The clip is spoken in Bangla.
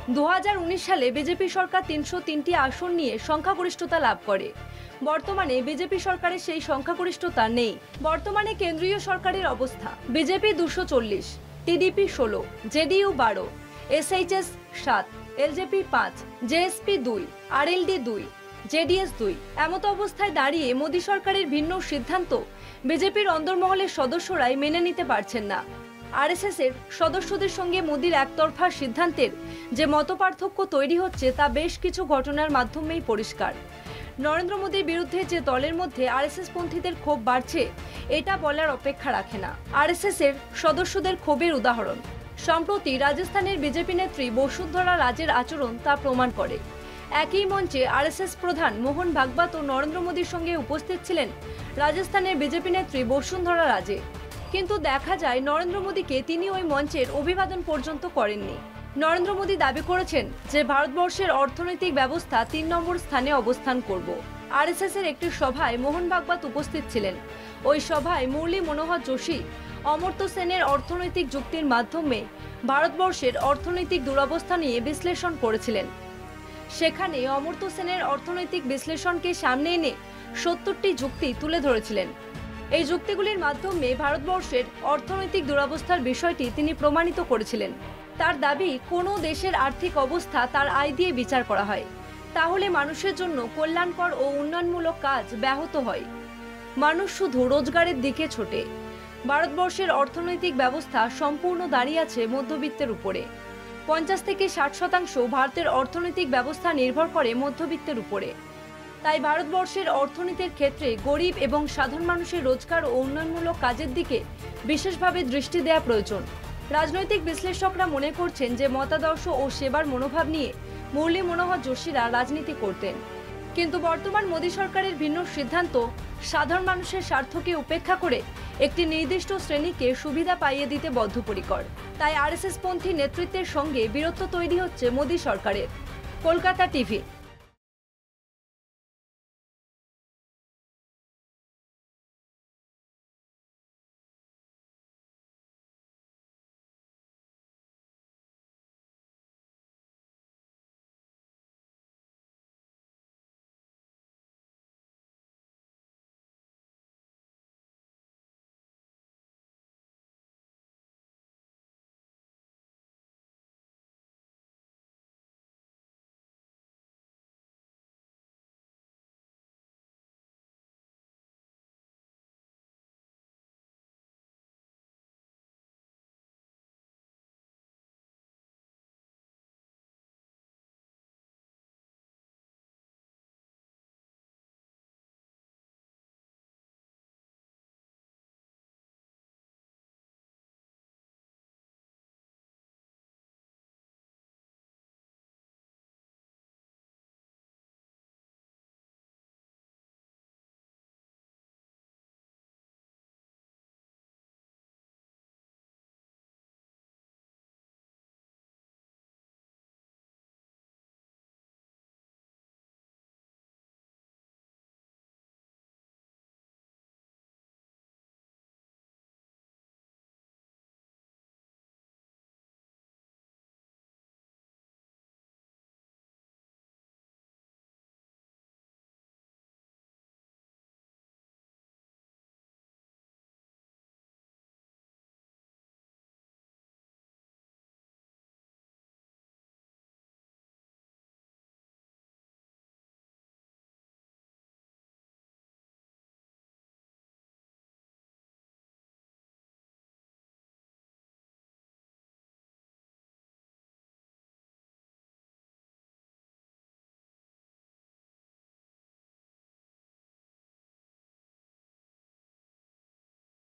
2019 সালে বিজেপি সরকার 303টি আসন নিয়ে সংখ্যাগরিষ্ঠতা লাভ করে। বর্তমানে বিজেপি সরকারের সেই সংখ্যাগরিষ্ঠতা নেই। বর্তমানে কেন্দ্রীয় সরকারের অবস্থা: BJP 240, TDP 16, JDU 12, এসএইচএস 7, LJP 5, JSP 2, RLD 2, JDS 2। এমত অবস্থায় দাঁড়িয়ে মোদী সরকারের ভিন্ন সিদ্ধান্ত বিজেপির অন্দরমহলের সদস্যরাই মেনে নিতে পারছেন না। আরএসএস এর সদস্যদের সঙ্গে মোদীর একতরফা সিদ্ধান্তের যে মতপার্থক্য তৈরি হচ্ছে তা বেশ কিছু ঘটনার মাধ্যমেই পরিষ্কার। নরেন্দ্র মোদীর বিরুদ্ধে যে দলের মধ্যে আরএসএস পন্থীদের ক্ষোভ বাড়ছে, এটা বলার অপেক্ষা রাখে না। আরএসএস এর সদস্যদের ক্ষোভের উদাহরণ সম্প্রতি রাজস্থানের বিজেপি নেত্রী বসুন্ধরা রাজের আচরণ তা প্রমাণ করে। একই মঞ্চে আরএসএস প্রধান মোহন ভাগবত ও নরেন্দ্র মোদীর সঙ্গে উপস্থিত ছিলেন রাজস্থানের বিজেপি নেত্রী বসুন্ধরা রাজে। কিন্তু দেখা যায় নরেন্দ্র মোদীকে তিনি ওই মঞ্চের অভিবাদন পর্যন্ত করেননি। নরেন্দ্র মোদী দাবি করেছেন যে ভারতবর্ষের অর্থনৈতিক ব্যবস্থা 3 নম্বর স্থানে অবস্থান করব। আরএসএস এর একটি সভায় মোহন ভাগবত উপস্থিত ছিলেন। ওই সভায় মুরলী মনোহর যোশী অমর্ত্য সেনের অর্থনৈতিক যুক্তির মাধ্যমে ভারতবর্ষের অর্থনৈতিক দুরবস্থা নিয়ে বিশ্লেষণ করেছিলেন। সেখানে অমর্ত্য সেনের অর্থনৈতিক বিশ্লেষণকে সামনে এনে 70টি যুক্তি তুলে ধরেছিলেন। এই যুক্তিগুলির মাধ্যমে ভারতবর্ষের অর্থনৈতিক দুরবস্থার বিষয়টি তিনি প্রমাণিত করেছিলেন। তার দাবি, কোনো দেশের আর্থিক অবস্থা তার আয় দিয়ে বিচার করা হয়, তাহলে মানুষের জন্য কল্যাণকর ও উন্নয়নমূলক কাজ ব্যাহত হয়। মানুষ শুধু রোজগারের দিকে ছোটে। ভারতবর্ষের অর্থনৈতিক ব্যবস্থা সম্পূর্ণ দাঁড়িয়ে আছে মধ্যবিত্তের উপরে। 50 থেকে 60% ভারতের অর্থনৈতিক ব্যবস্থা নির্ভর করে মধ্যবিত্তের উপরে। তাই ভারতবর্ষের অর্থনীতির ক্ষেত্রে গরিব এবং সাধারণ মানুষের রোজগার ও উন্নয়নমূলক কাজের দিকে বিশেষভাবে দৃষ্টি দেওয়া প্রয়োজন। রাজনৈতিক বিশ্লেষকরা মনে করছেন যে মতাদর্শ ও সেবার মনোভাব নিয়ে মুরলী মনোহর যোশীরা রাজনীতি করতেন। কিন্তু বর্তমান মোদী সরকারের ভিন্ন সিদ্ধান্ত সাধারণ মানুষের স্বার্থকে উপেক্ষা করে একটি নির্দিষ্ট শ্রেণীকে সুবিধা পাইয়ে দিতে বদ্ধপরিকর। তাই আরএসএস পন্থী নেতৃত্বের সঙ্গে বীরত্ব তৈরি হচ্ছে মোদী সরকারের। কলকাতা টিভি।